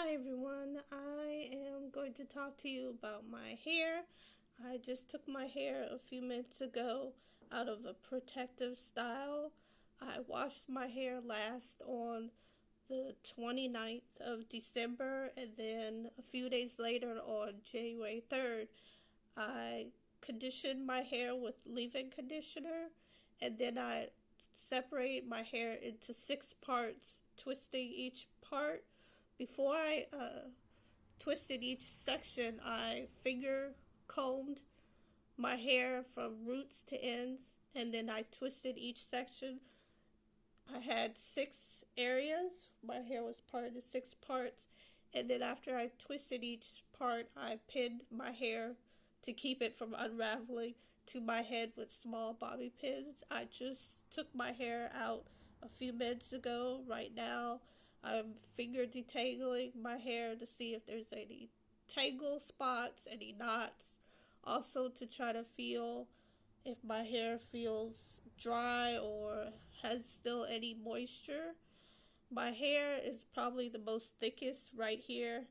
Hi everyone, I am going to talk to you about my hair. I just took my hair a few minutes ago out of a protective style. I washed my hair last on the 29th of December, and then a few days later on January 3rd, I conditioned my hair with leave-in conditioner, and then I separated my hair into 6 parts, twisting each part. Before I twisted each section, I finger combed my hair from roots to ends, and then I twisted each section. I had 6 areas. My hair was part of the 6 parts, and then after I twisted each part, I pinned my hair to keep it from unraveling to my head with small bobby pins. I just took my hair out a few minutes ago. Right now, I'm finger detangling my hair to see if there's any tangle spots, any knots. Also, to try to feel if my hair feels dry or has still any moisture. My hair is probably the most thickest right here,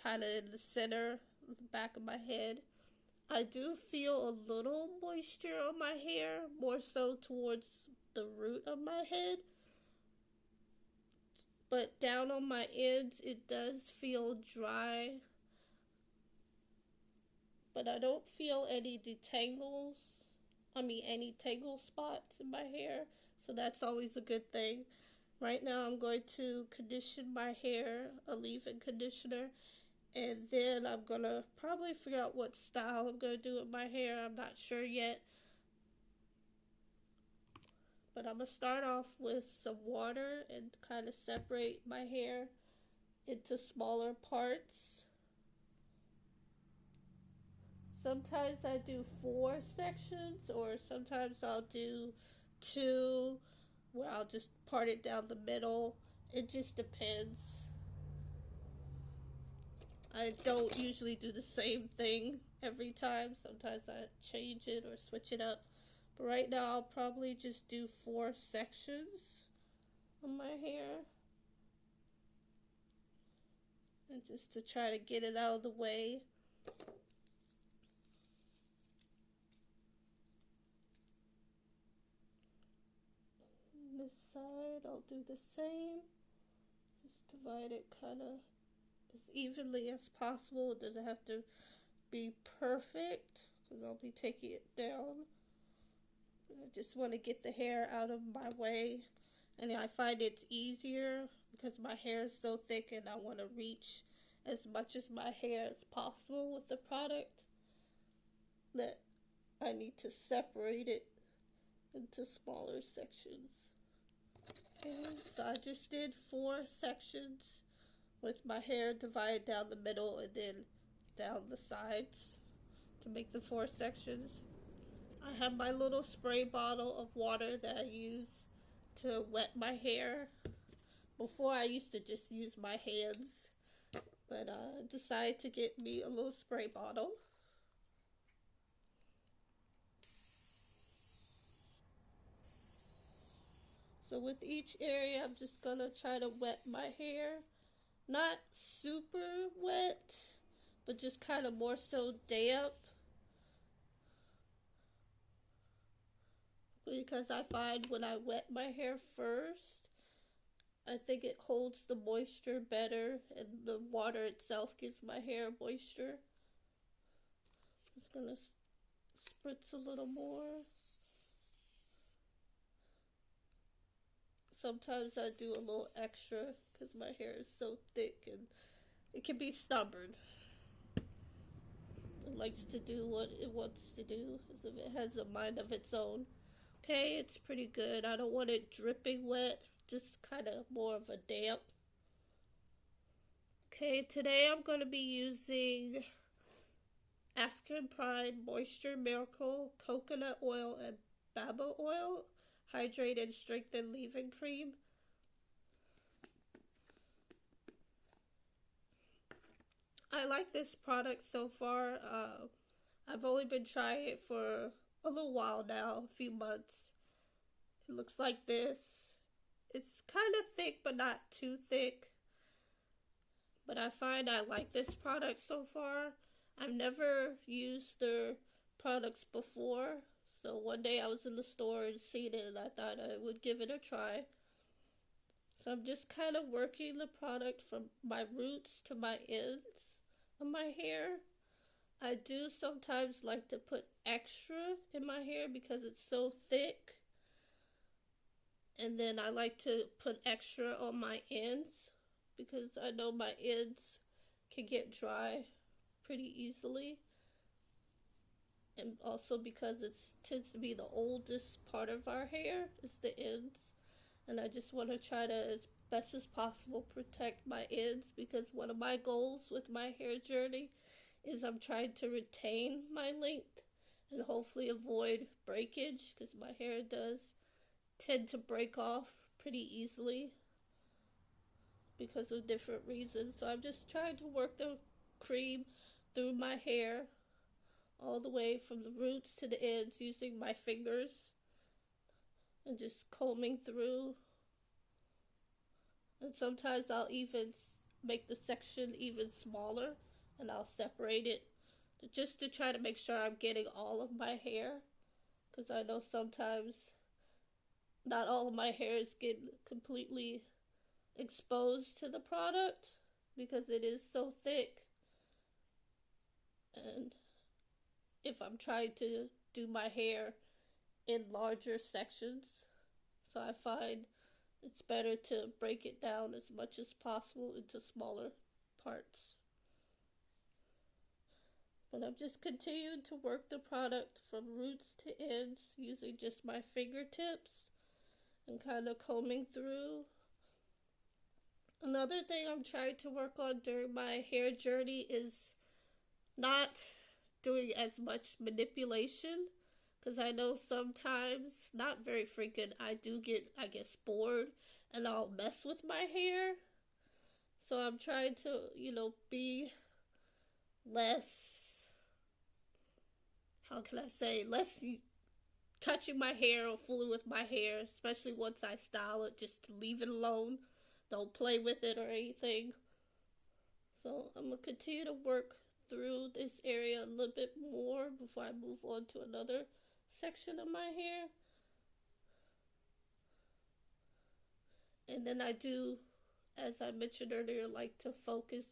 kind of in the center, the back of my head. I do feel a little moisture on my hair, more so towards the root of my head. But down on my ends, it does feel dry. But I don't feel any any tangle spots in my hair. So that's always a good thing. Right now, I'm going to condition my hair, a leave-in conditioner, and then I'm gonna probably figure out what style I'm gonna do with my hair. I'm not sure yet, but I'm gonna start off with some water and kind of separate my hair into smaller parts. Sometimes I do 4 sections, or sometimes I'll do 2, where I'll just part it down the middle. It just depends. I don't usually do the same thing every time. Sometimes I change it or switch it up. But right now I'll probably just do 4 sections on my hair. And just to try to get it out of the way. On this side I'll do the same. Just divide it kind of as evenly as possible. It doesn't have to be perfect because I'll be taking it down. I just want to get the hair out of my way, and I find it's easier because my hair is so thick and I want to reach as much as my hair as possible with the product, that I need to separate it into smaller sections. Okay, so I just did 4 sections with my hair divided down the middle and then down the sides to make the 4 sections. I have my little spray bottle of water that I use to wet my hair. Before, I used to just use my hands, but I decided to get me a little spray bottle. So with each area, I'm just gonna try to wet my hair. Not super wet, but just kind of more so damp. Because I find when I wet my hair first, I think it holds the moisture better, and the water itself gives my hair moisture. Just gonna spritz a little more. Sometimes I do a little extra because my hair is so thick and it can be stubborn. It likes to do what it wants to do, as if it has a mind of its own. Okay, it's pretty good. I don't want it dripping wet, just kind of more of a damp. Okay, today I'm going to be using African Pride Moisture Miracle Coconut Oil and Baba Oil Hydrate and Strengthen Leave-In Cream. I like this product so far. I've only been trying it for a little while now, a few months. It looks like this. It's kind of thick, but not too thick. but I find I like this product so far. I've never used their products before, so one day I was in the store and seen it and I thought I would give it a try. So I'm just kind of working the product from my roots to my ends of my hair. I do sometimes like to put extra in my hair because it's so thick. And then I like to put extra on my ends because I know my ends can get dry pretty easily. And also because it tends to be the oldest part of our hair is the ends. And I just want to try to, as best as possible, protect my ends because one of my goals with my hair journey is I'm trying to retain my length and hopefully avoid breakage because my hair does tend to break off pretty easily because of different reasons. So I'm just trying to work the cream through my hair all the way from the roots to the ends using my fingers and just combing through. And sometimes I'll even make the section even smaller and I'll separate it just to try to make sure I'm getting all of my hair because I know sometimes not all of my hairs get completely exposed to the product because it is so thick. And if I'm trying to do my hair in larger sections, so I find it's better to break it down as much as possible into smaller parts. But I'm just continuing to work the product from roots to ends using just my fingertips and kind of combing through. Another thing I'm trying to work on during my hair journey is not doing as much manipulation because I know sometimes, not very frequent, I do get, I guess, bored and I'll mess with my hair. So I'm trying to, be less, how can I say, less touching my hair or fooling with my hair, especially once I style it, just to leave it alone. Don't play with it or anything. So I'm going to continue to work through this area a little bit more before I move on to another section of my hair. And then I do, as I mentioned earlier, like to focus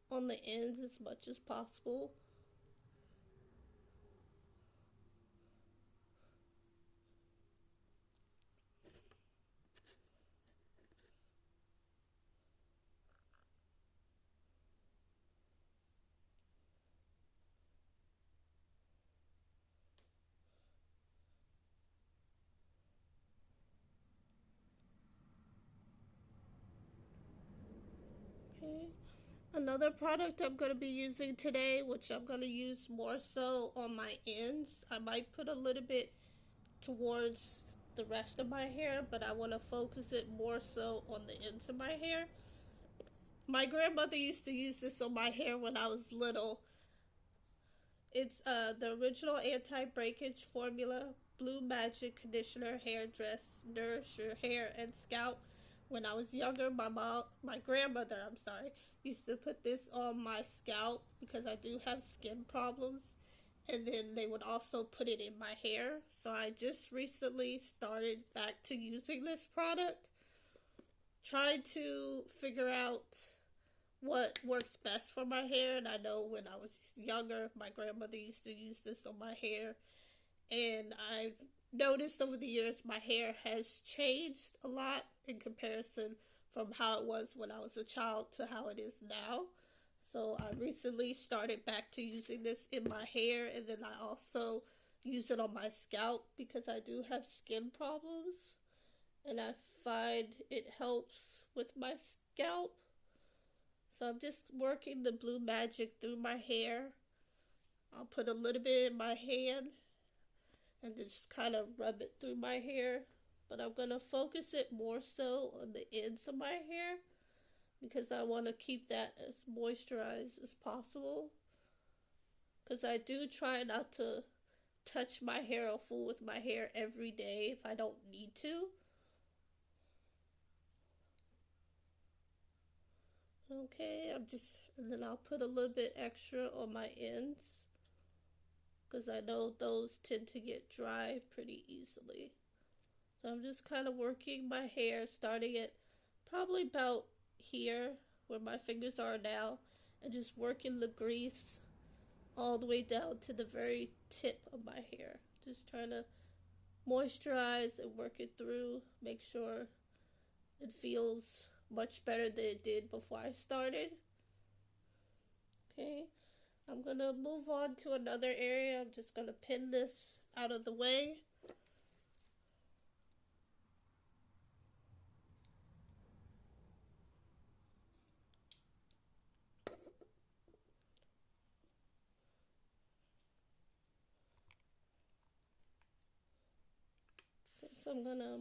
on the ends as much as possible. Okay. Another product I'm going to be using today, which I'm going to use more so on my ends. I might put a little bit towards the rest of my hair, but I want to focus it more so on the ends of my hair. My grandmother used to use this on my hair when I was little. It's the original anti-breakage formula, Blue Magic Conditioner Hair Dress, nourish your hair and scalp. When I was younger, my grandmother, used to put this on my scalp because I do have skin problems. And then they would also put it in my hair. So I just recently started back to using this product. Tried to figure out what works best for my hair. And I know when I was younger, my grandmother used to use this on my hair. And I've noticed over the years my hair has changed a lot in comparison from how it was when I was a child to how it is now. So I recently started back to using this in my hair, and then I also use it on my scalp because I do have skin problems, and I find it helps with my scalp. So I'm just working the Blue Magic through my hair. I'll put a little bit in my hand and just kind of rub it through my hair, but I'm going to focus it more so on the ends of my hair because I want to keep that as moisturized as possible. Because I do try not to touch my hair or fool with my hair every day if I don't need to. Okay, and then I'll put a little bit extra on my ends because I know those tend to get dry pretty easily. So I'm just kind of working my hair, starting at probably about here where my fingers are now, and just working the grease all the way down to the very tip of my hair. Just trying to moisturize and work it through, make sure it feels much better than it did before I started. Okay, I'm gonna move on to another area. I'm just gonna pin this out of the way. So I'm gonna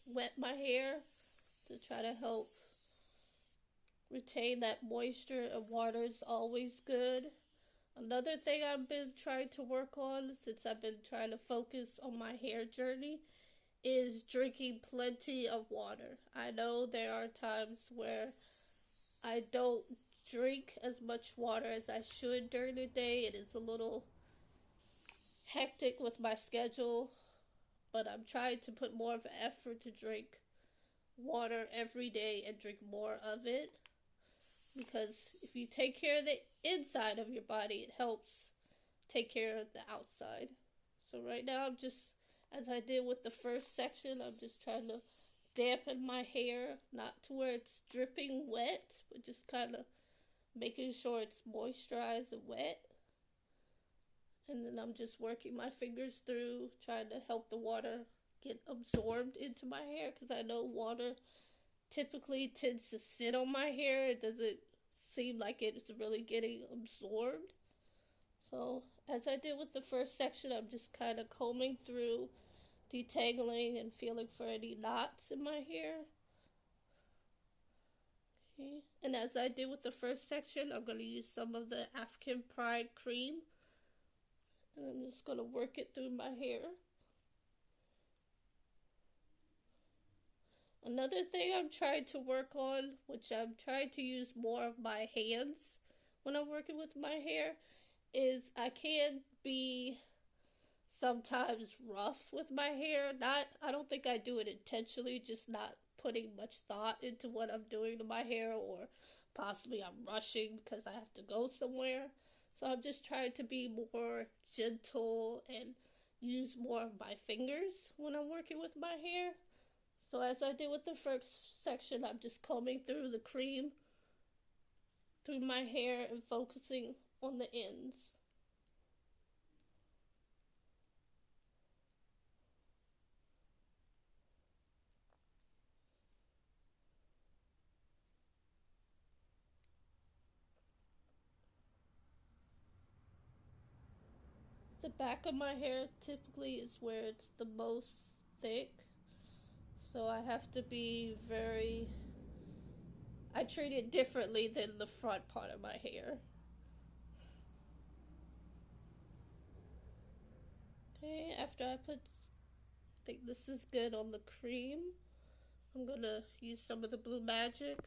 wet my hair to try to help retain that moisture, and water is always good. Another thing I've been trying to work on since I've been trying to focus on my hair journey is drinking plenty of water. I know there are times where I don't drink as much water as I should during the day. It is a little hectic with my schedule, but I'm trying to put more of an effort to drink water every day and drink more of it. Because if you take care of the inside of your body, it helps take care of the outside. So right now I'm just, as I did with the first section, I'm just trying to dampen my hair, not to where it's dripping wet, but just kind of making sure it's moisturized and wet. And then I'm just working my fingers through, trying to help the water get absorbed into my hair, because I know water typically tends to sit on my hair. It doesn't seem like it's really getting absorbed. So as I did with the first section, I'm just kind of combing through, detangling, and feeling for any knots in my hair. Okay. And as I did with the first section, I'm going to use some of the African Pride cream. And I'm just going to work it through my hair. Another thing I'm trying to work on, which I'm trying to use more of my hands when I'm working with my hair, is I can be sometimes rough with my hair. I don't think I do it intentionally, just not putting much thought into what I'm doing to my hair, or possibly I'm rushing because I have to go somewhere. So I'm just trying to be more gentle and use more of my fingers when I'm working with my hair. So as I did with the first section, I'm just combing through the cream through my hair and focusing on the ends. The back of my hair typically is where it's the most thick, so I have to be I treat it differently than the front part of my hair. Okay, after I think this is good on the cream, I'm gonna use some of the Blue Magic.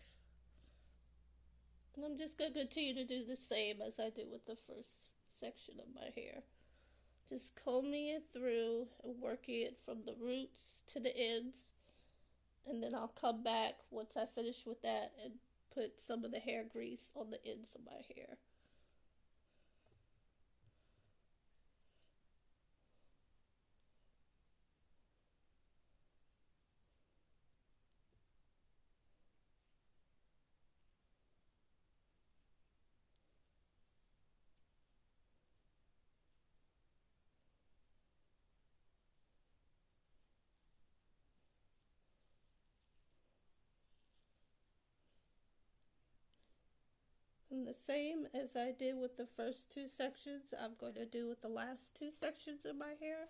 And I'm just gonna continue to do the same as I did with the first section of my hair. Just combing it through and working it from the roots to the ends. And then I'll come back once I finish with that and put some of the hair grease on the ends of my hair. And the same as I did with the first two sections, I'm going to do with the last two sections of my hair.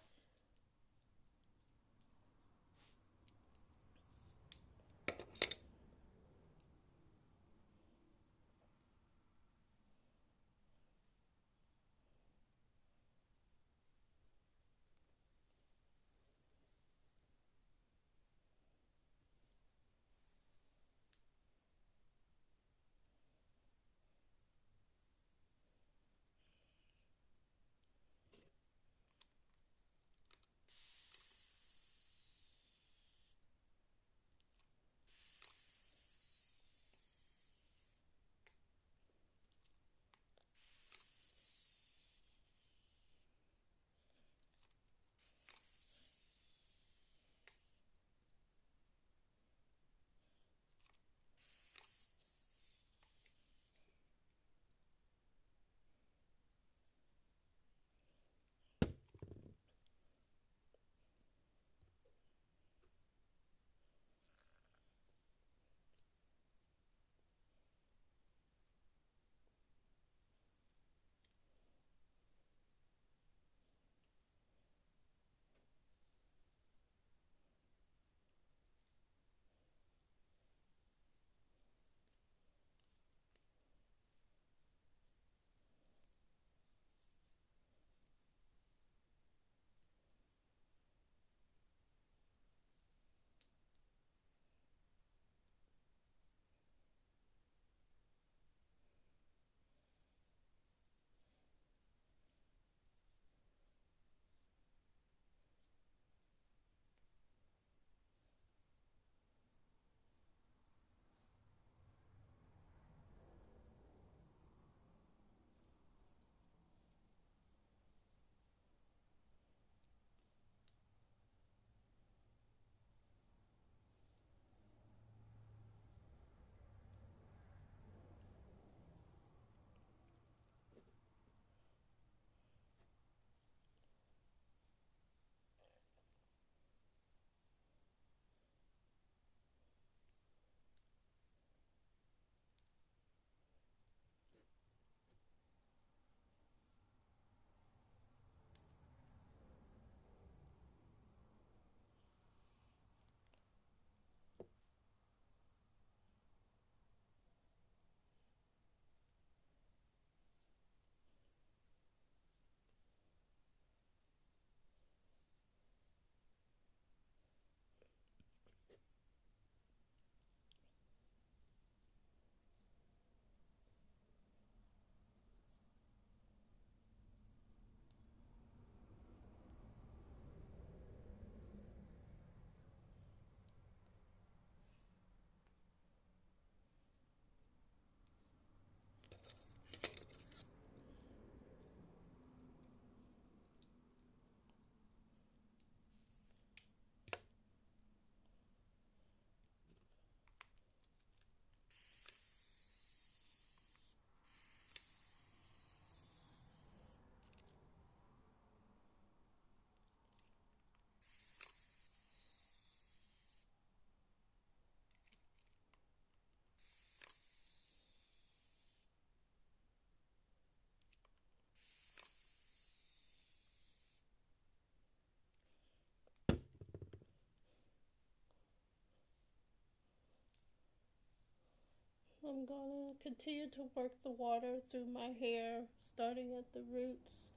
I'm gonna continue to work the water through my hair, starting at the roots,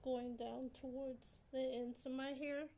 going down towards the ends of my hair.